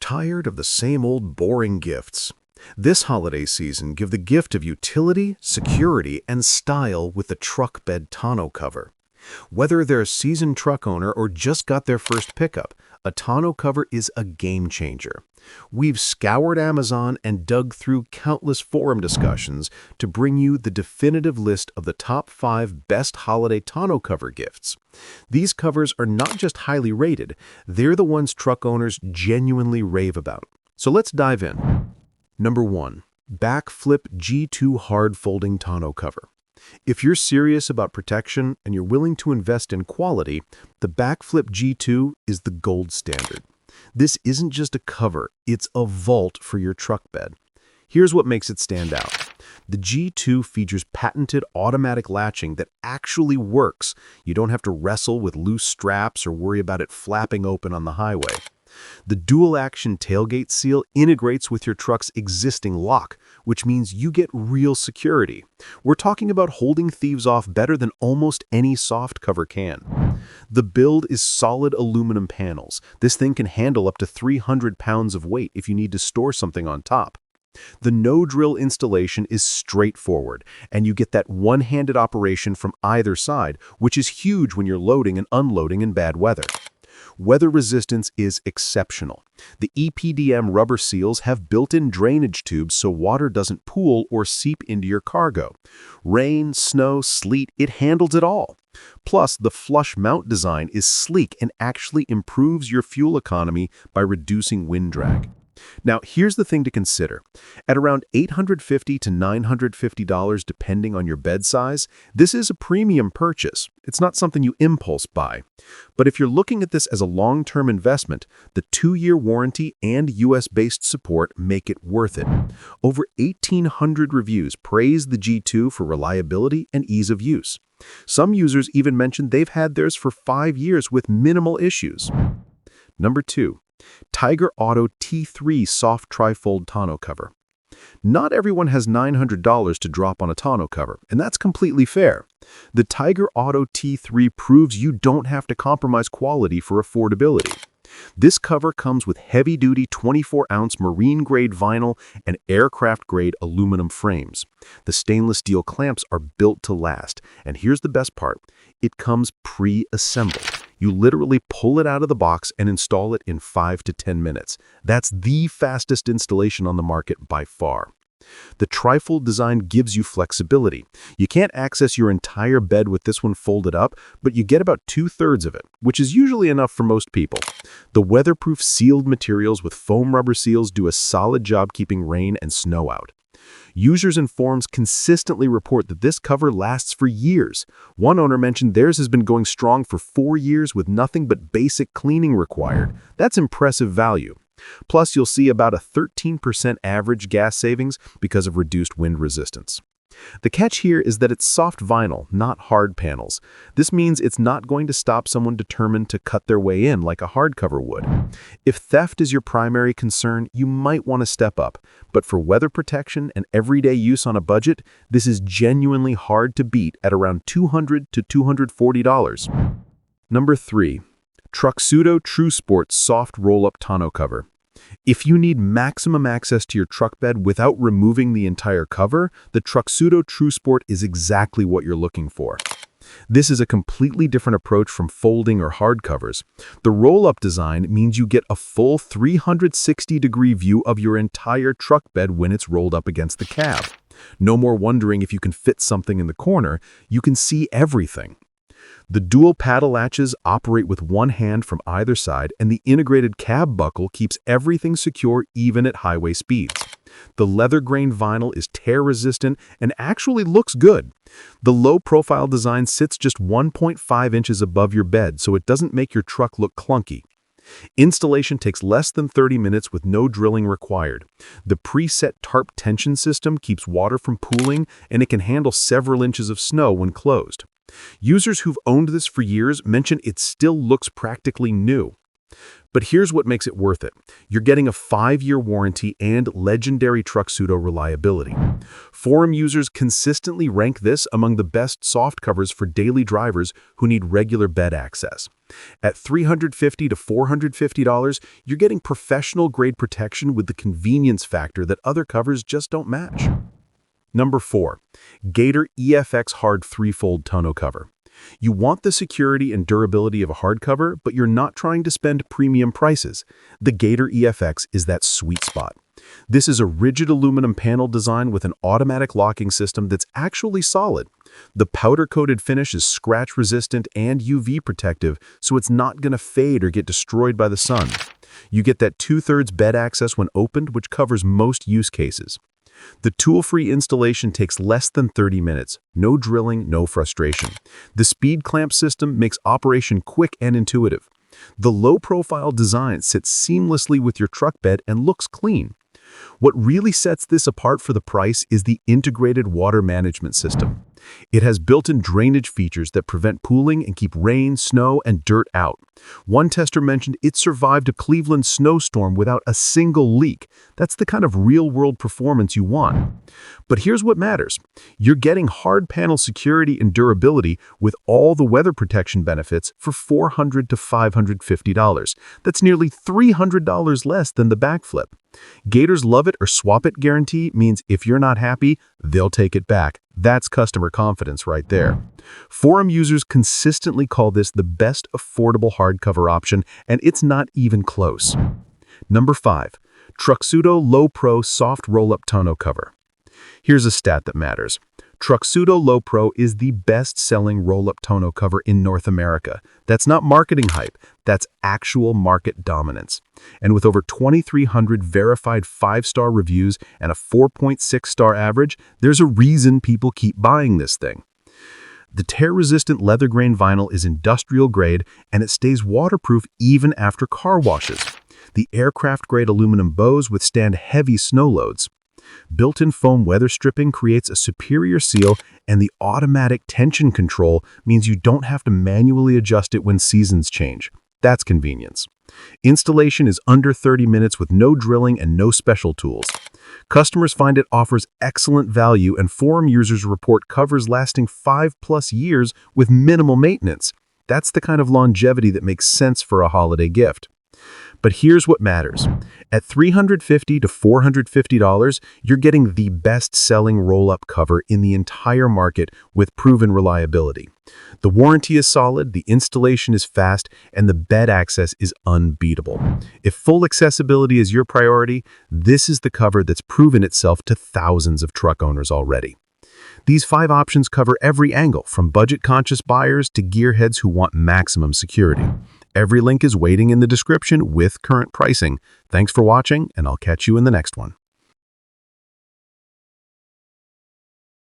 Tired of the same old boring gifts? This holiday season, give the gift of utility, security, and style with the truck bed tonneau cover. Whether they're a seasoned truck owner or just got their first pickup, a tonneau cover is a game changer. We've scoured Amazon and dug through countless forum discussions to bring you the definitive list of the top 5 best holiday tonneau cover gifts. These covers are not just highly rated, they're the ones truck owners genuinely rave about. So let's dive in. Number 1. BAKFlip G2 Hard Folding Tonneau Cover. If you're serious about protection and you're willing to invest in quality, the BAKFlip G2 is the gold standard. This isn't just a cover, it's a vault for your truck bed. Here's what makes it stand out. The G2 features patented automatic latching that actually works. You don't have to wrestle with loose straps or worry about it flapping open on the highway. The dual-action tailgate seal integrates with your truck's existing lock, which means you get real security. We're talking about holding thieves off better than almost any soft cover can. The build is solid aluminum panels. This thing can handle up to 300 pounds of weight if you need to store something on top. The no-drill installation is straightforward, and you get that one-handed operation from either side, which is huge when you're loading and unloading in bad weather. Weather resistance is exceptional. The EPDM rubber seals have built-in drainage tubes so water doesn't pool or seep into your cargo. Rain, snow, sleet, it handles it all. Plus, the flush mount design is sleek and actually improves your fuel economy by reducing wind drag. Now, here's the thing to consider. At around $850 to $950 depending on your bed size, this is a premium purchase. It's not something you impulse buy. But if you're looking at this as a long-term investment, the 2-year warranty and US-based support make it worth it. Over 1,800 reviews praise the G2 for reliability and ease of use. Some users even mentioned they've had theirs for 5 years with minimal issues. Number 2. Tyger Auto T3 Soft Trifold Tonneau Cover. Not everyone has $900 to drop on a tonneau cover, and that's completely fair. The Tyger Auto T3 proves you don't have to compromise quality for affordability. This cover comes with heavy-duty 24-ounce marine-grade vinyl and aircraft-grade aluminum frames. The stainless steel clamps are built to last, and here's the best part. It comes pre-assembled. You literally pull it out of the box and install it in 5 to 10 minutes. That's the fastest installation on the market by far. The trifold design gives you flexibility. You can't access your entire bed with this one folded up, but you get about 2/3 of it, which is usually enough for most people. The weatherproof sealed materials with foam rubber seals do a solid job keeping rain and snow out. Users in forums consistently report that this cover lasts for years. One owner mentioned theirs has been going strong for 4 years with nothing but basic cleaning required. That's impressive value. Plus, you'll see about a 13% average gas savings because of reduced wind resistance. The catch here is that it's soft vinyl, not hard panels. This means it's not going to stop someone determined to cut their way in like a hardcover would. If theft is your primary concern, you might want to step up. But for weather protection and everyday use on a budget, this is genuinely hard to beat at around $200 to $240. Number 3. TruXedo TruXport Soft Roll-Up Tonneau Cover. If you need maximum access to your truck bed without removing the entire cover, the TruXedo TruXport is exactly what you're looking for. This is a completely different approach from folding or hard covers. The roll-up design means you get a full 360-degree view of your entire truck bed when it's rolled up against the cab. No more wondering if you can fit something in the corner, you can see everything. The dual paddle latches operate with one hand from either side, and the integrated cab buckle keeps everything secure even at highway speeds. The leather-grained vinyl is tear-resistant and actually looks good. The low-profile design sits just 1.5 inches above your bed, so it doesn't make your truck look clunky. Installation takes less than 30 minutes with no drilling required. The preset tarp tension system keeps water from pooling, and it can handle several inches of snow when closed. Users who've owned this for years mention it still looks practically new. But here's what makes it worth it. You're getting a 5-year warranty and legendary TruXedo reliability. Forum users consistently rank this among the best soft covers for daily drivers who need regular bed access. At $350 to $450, you're getting professional-grade protection with the convenience factor that other covers just don't match. Number 4. Gator EFX Hard 3-Fold Tonneau Cover. You want the security and durability of a hardcover, but you're not trying to spend premium prices. The Gator EFX is that sweet spot. This is a rigid aluminum panel design with an automatic locking system that's actually solid. The powder-coated finish is scratch-resistant and UV protective, so it's not going to fade or get destroyed by the sun. You get that 2/3 bed access when opened, which covers most use cases. The tool-free installation takes less than 30 minutes. No drilling, no frustration. The speed clamp system makes operation quick and intuitive. The low-profile design sits seamlessly with your truck bed and looks clean. What really sets this apart for the price is the integrated water management system. It has built-in drainage features that prevent pooling and keep rain, snow, and dirt out. One tester mentioned it survived a Cleveland snowstorm without a single leak. That's the kind of real-world performance you want. But here's what matters. You're getting hard panel security and durability with all the weather protection benefits for $400 to $550. That's nearly $300 less than the BAKFlip. Gator's love it or swap it guarantee means if you're not happy, they'll take it back. That's customer confidence right there. Forum users consistently call this the best affordable hardcover option, and it's not even close. Number 5. TruXedo Low Pro Soft Roll-Up Tonneau Cover. Here's a stat that matters. TruXedo Low Pro is the best-selling roll-up tonneau cover in North America. That's not marketing hype, that's actual market dominance. And with over 2,300 verified 5-star reviews and a 4.6-star average, there's a reason people keep buying this thing. The tear-resistant leather grain vinyl is industrial grade, and it stays waterproof even after car washes. The aircraft-grade aluminum bows withstand heavy snow loads. Built-in foam weather stripping creates a superior seal, and the automatic tension control means you don't have to manually adjust it when seasons change. That's convenience. Installation is under 30 minutes with no drilling and no special tools. Customers find it offers excellent value, and forum users report covers lasting 5+ years with minimal maintenance. That's the kind of longevity that makes sense for a holiday gift. But here's what matters. At $350 to $450, you're getting the best-selling roll-up cover in the entire market with proven reliability. The warranty is solid, the installation is fast, and the bed access is unbeatable. If full accessibility is your priority, this is the cover that's proven itself to thousands of truck owners already. These 5 options cover every angle, from budget-conscious buyers to gearheads who want maximum security. Every link is waiting in the description with current pricing. Thanks for watching, and I'll catch you in the next one.